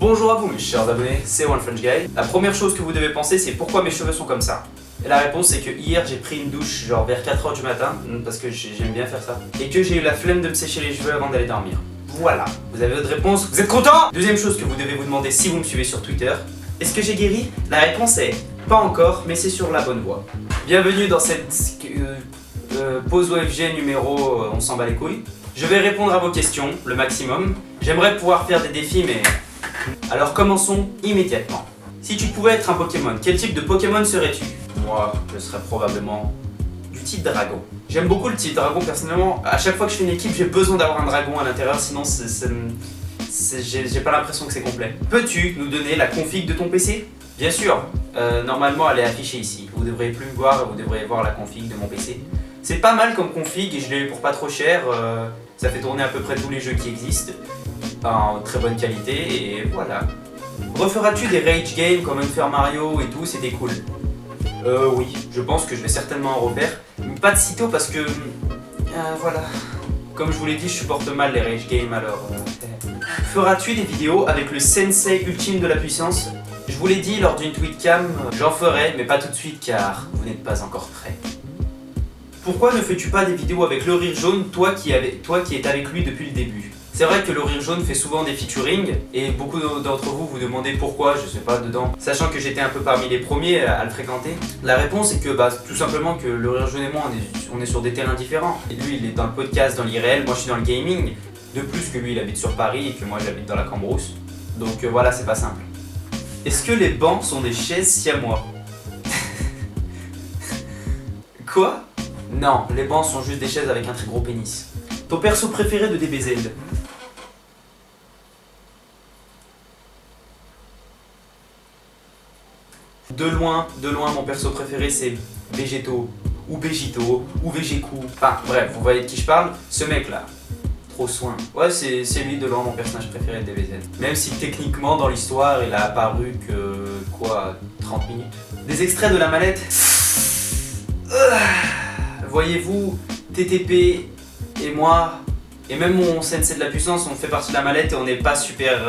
Bonjour à vous mes chers abonnés, c'est OneFrenchGuy. La première chose que vous devez penser c'est pourquoi mes cheveux sont comme ça. Et la réponse c'est que hier j'ai pris une douche genre vers 4h du matin, parce que j'aime bien faire ça, et que j'ai eu la flemme de me sécher les cheveux avant d'aller dormir. Voilà, vous avez votre réponse, vous êtes content? Deuxième chose que vous devez vous demander si vous me suivez sur Twitter, est-ce que j'ai guéri? La réponse est pas encore, mais c'est sur la bonne voie. Bienvenue dans cette pause OFG numéro on s'en bat les couilles. Je vais répondre à vos questions, le maximum. J'aimerais pouvoir faire des défis, mais... Alors commençons immédiatement. Si tu pouvais être un Pokémon, quel type de Pokémon serais-tu? Moi, je serais probablement du type dragon. J'aime beaucoup le type dragon personnellement. À chaque fois que je fais une équipe, j'ai besoin d'avoir un dragon à l'intérieur, sinon j'ai pas l'impression que c'est complet. Peux-tu nous donner la config de ton PC? Bien sûr, normalement elle est affichée ici. Vous devriez plus me voir, vous devriez voir la config de mon PC. C'est pas mal comme config et je l'ai eu pour pas trop cher. Ça fait tourner à peu près tous les jeux qui existent en très bonne qualité et voilà. Referas-tu des rage games comme Unfair Mario et tout? C'était cool. Oui, je pense que je vais certainement en refaire. Mais pas de sitôt parce que... voilà. Comme je vous l'ai dit, je supporte mal les rage games alors... Feras-tu des vidéos avec le sensei ultime de la puissance? Je vous l'ai dit lors d'une tweetcam, j'en ferai, mais pas tout de suite car vous n'êtes pas encore prêts. Pourquoi ne fais-tu pas des vidéos avec le Rire Jaune, toi qui es avec lui depuis le début? C'est vrai que le Rire Jaune fait souvent des featuring et beaucoup d'entre vous vous demandez pourquoi je suis pas dedans, sachant que j'étais un peu parmi les premiers à le fréquenter. La réponse est que tout simplement que le Rire Jaune et moi on est sur des terrains différents. Et lui il est dans le podcast, dans l'IRL, moi je suis dans le gaming. De plus que lui il habite sur Paris et que moi j'habite dans la Cambrousse. Donc voilà, c'est pas simple. Est-ce que les bancs sont des chaises siamois? Quoi? Non, les bancs sont juste des chaises avec un très gros pénis. Ton perso préféré de DBZ? De loin, mon perso préféré c'est Végéto, ou Végito, ou Végécou. Enfin bref, vous voyez de qui je parle? Ce mec là. Trop soin. Ouais, c'est lui de loin mon personnage préféré de DBZ. Même si techniquement dans l'histoire il a apparu que... quoi? 30 minutes. Des extraits de la mallette? Voyez-vous, TTP et moi, et même mon sensei de la puissance, on fait partie de la mallette et on n'est pas super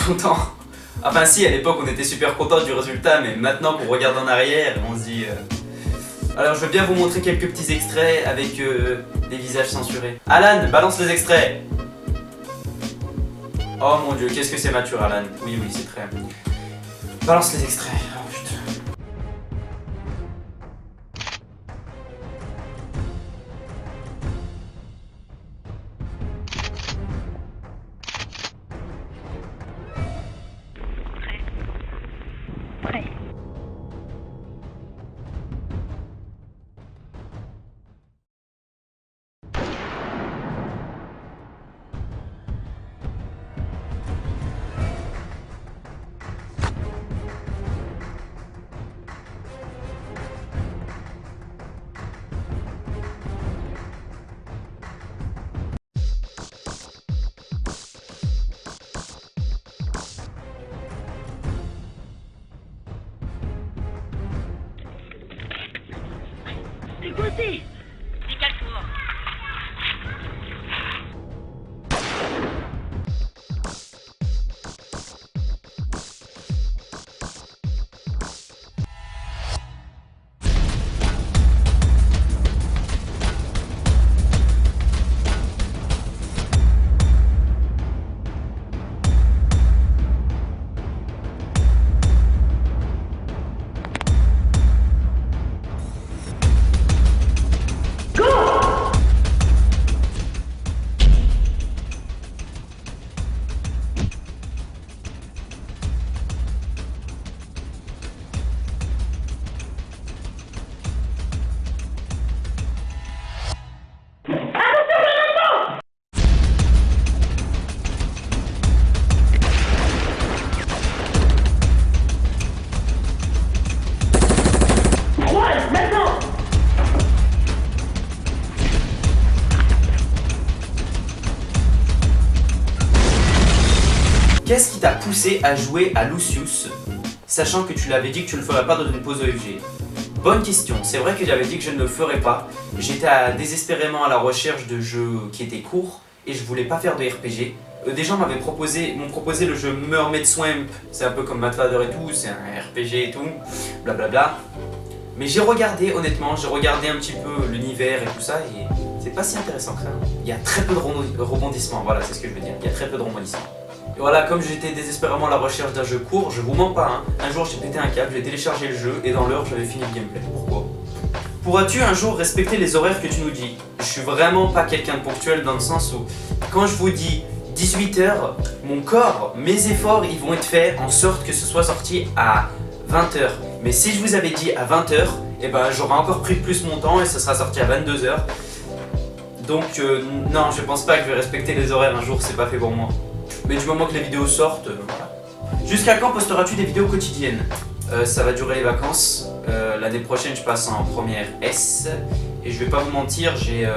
content. Enfin si, à l'époque on était super content du résultat, mais maintenant qu'on regarde en arrière, on se dit... Alors je vais bien vous montrer quelques petits extraits avec des visages censurés. Alan, balance les extraits. Oh mon dieu, qu'est-ce que c'est mature Alan. Oui, c'est très... Balance les extraits. Oh putain. Dégoûté! Décale-toi! Qu'est-ce qui t'a poussé à jouer à Lucius, sachant que tu l'avais dit que tu ne le ferais pas dans une pause OFG? Bonne question, c'est vrai que j'avais dit que je ne le ferais pas. J'étais désespérément à la recherche de jeux qui étaient courts et je voulais pas faire de RPG. Des gens m'ont proposé le jeu Mermaid Swamp, c'est un peu comme Madfather et tout, c'est un RPG et tout, blablabla. Mais j'ai regardé, honnêtement, j'ai regardé un petit peu l'univers et tout ça, et c'est pas si intéressant que ça. Il y a très peu de rebondissements, voilà, c'est ce que je veux dire, il y a très peu de rebondissements. Et voilà, comme j'étais désespérément à la recherche d'un jeu court, je vous mens pas, hein. Un jour j'ai pété un câble, j'ai téléchargé le jeu, et dans l'heure j'avais fini le gameplay. Pourquoi? Pourras-tu un jour respecter les horaires que tu nous dis? Je suis vraiment pas quelqu'un de ponctuel dans le sens où, quand je vous dis 18h, mon corps, mes efforts, ils vont être faits en sorte que ce soit sorti à 20h. Mais si je vous avais dit à 20h, eh ben j'aurais encore pris plus mon temps et ce sera sorti à 22h. Donc non, je pense pas que je vais respecter les horaires un jour, c'est pas fait pour moi. Mais du moment que les vidéos sortent, voilà. Jusqu'à quand posteras-tu des vidéos quotidiennes? Ça va durer les vacances. L'année prochaine, je passe en première S. Et je vais pas vous mentir, j'ai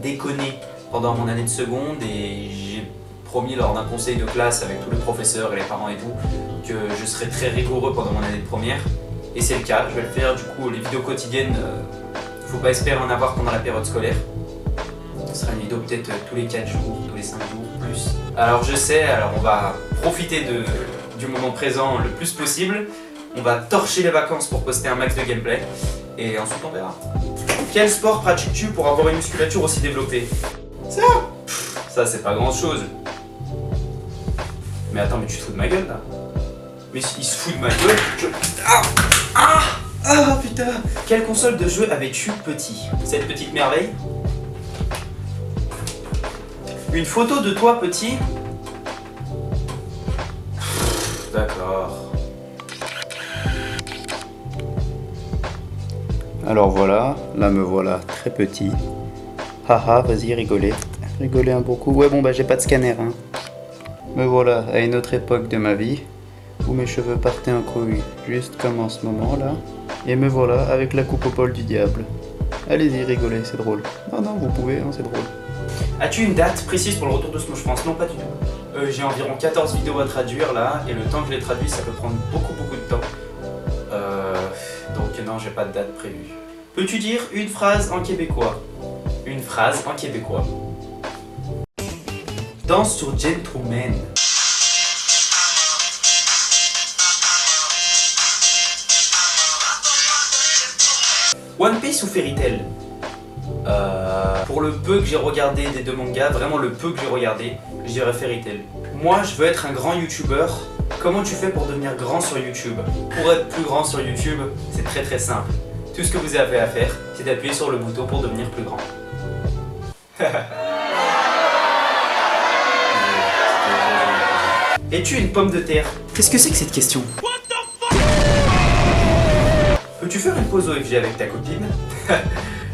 déconné pendant mon année de seconde et j'ai promis lors d'un conseil de classe avec tous les professeurs et les parents et tout que je serais très rigoureux pendant mon année de première. Et c'est le cas, je vais le faire. Du coup, les vidéos quotidiennes, faut pas espérer en avoir pendant la période scolaire. Ce sera une vidéo peut-être tous les 4 jours, tous les 5 jours, plus. Alors je sais, on va profiter du moment présent le plus possible. On va torcher les vacances pour poster un max de gameplay. Et ensuite on verra. Quel sport pratiques-tu pour avoir une musculature aussi développée? Ça c'est pas grand chose. Mais attends, mais tu te fous de ma gueule là? Mais il se fout de ma gueule. Ah putain! Quelle console de jeu avais-tu petit? Cette petite merveille? Une photo de toi petit? D'accord. Alors voilà, là me voilà très petit. Haha, vas-y, rigolez. Rigolez un bon coup. Ouais, bon, bah j'ai pas de scanner, hein. Me voilà à une autre époque de ma vie, où mes cheveux partaient en couille, juste comme en ce moment là. Et me voilà avec la coupe au poil du diable. Allez-y, rigolez, c'est drôle. Non, vous pouvez, hein, c'est drôle. As-tu une date précise pour le retour de Smosh France? Non, pas du tout. J'ai environ 14 vidéos à traduire là, et le temps que je les traduis, ça peut prendre beaucoup de temps. Donc non, j'ai pas de date prévue. Peux-tu dire une phrase en québécois? Une phrase en québécois. Danse sur Gentleman. One Piece ou Fairy Tail? Pour le peu que j'ai regardé des deux mangas, vraiment le peu que j'ai regardé, je dirais Fairy Tail. Moi, je veux être un grand YouTuber. Comment tu fais pour devenir grand sur YouTube? Pour être plus grand sur YouTube, c'est très simple. Tout ce que vous avez à faire, c'est d'appuyer sur le bouton pour devenir plus grand. Es-tu une pomme de terre? Qu'est-ce que c'est que cette question? Peux-tu faire une pause OFG avec ta copine?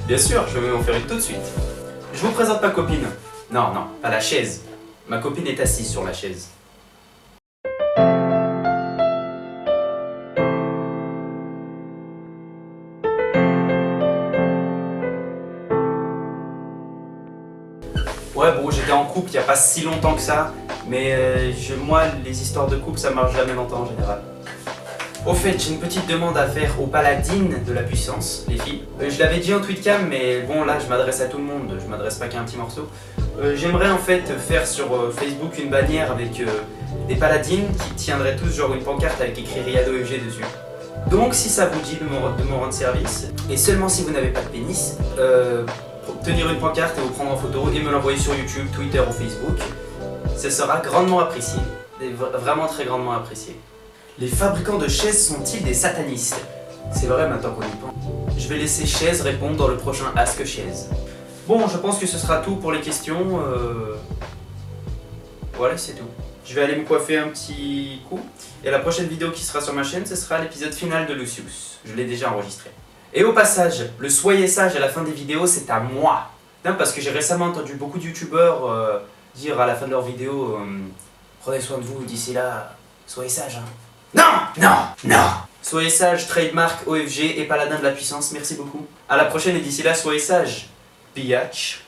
Bien sûr, je vais en faire une tout de suite. Je vous présente ma copine. Non, pas la chaise. Ma copine est assise sur la chaise. Ouais, bon, j'étais en couple il n'y a pas si longtemps que ça, mais moi, les histoires de couple, ça marche jamais longtemps en général. Au fait, j'ai une petite demande à faire aux paladines de la puissance, les filles. Je l'avais dit en tweetcam, mais bon, là, je m'adresse à tout le monde, je m'adresse pas qu'à un petit morceau. J'aimerais en fait faire sur Facebook une bannière avec des paladines qui tiendraient tous genre une pancarte avec écrit Riyad OFG dessus. Donc, si ça vous dit de me rendre service, et seulement si vous n'avez pas de pénis, tenir une pancarte et vous prendre en photo et me l'envoyer sur YouTube, Twitter ou Facebook, ce sera grandement apprécié, vraiment très grandement apprécié. Les fabricants de chaises sont-ils des satanistes? C'est vrai maintenant qu'on y pense. Je vais laisser Chaise répondre dans le prochain Ask Chaise. Bon, je pense que ce sera tout pour les questions. Voilà, c'est tout. Je vais aller me coiffer un petit coup. Et la prochaine vidéo qui sera sur ma chaîne, ce sera l'épisode final de Lucius. Je l'ai déjà enregistré. Et au passage, le soyez sage à la fin des vidéos, c'est à moi. Non, parce que j'ai récemment entendu beaucoup de youtubeurs dire à la fin de leurs vidéos prenez soin de vous, d'ici là, soyez sage, hein. Non. Soyez sage, trademark, OFG et paladin de la puissance, merci beaucoup. À la prochaine et d'ici là, soyez sage, biatch.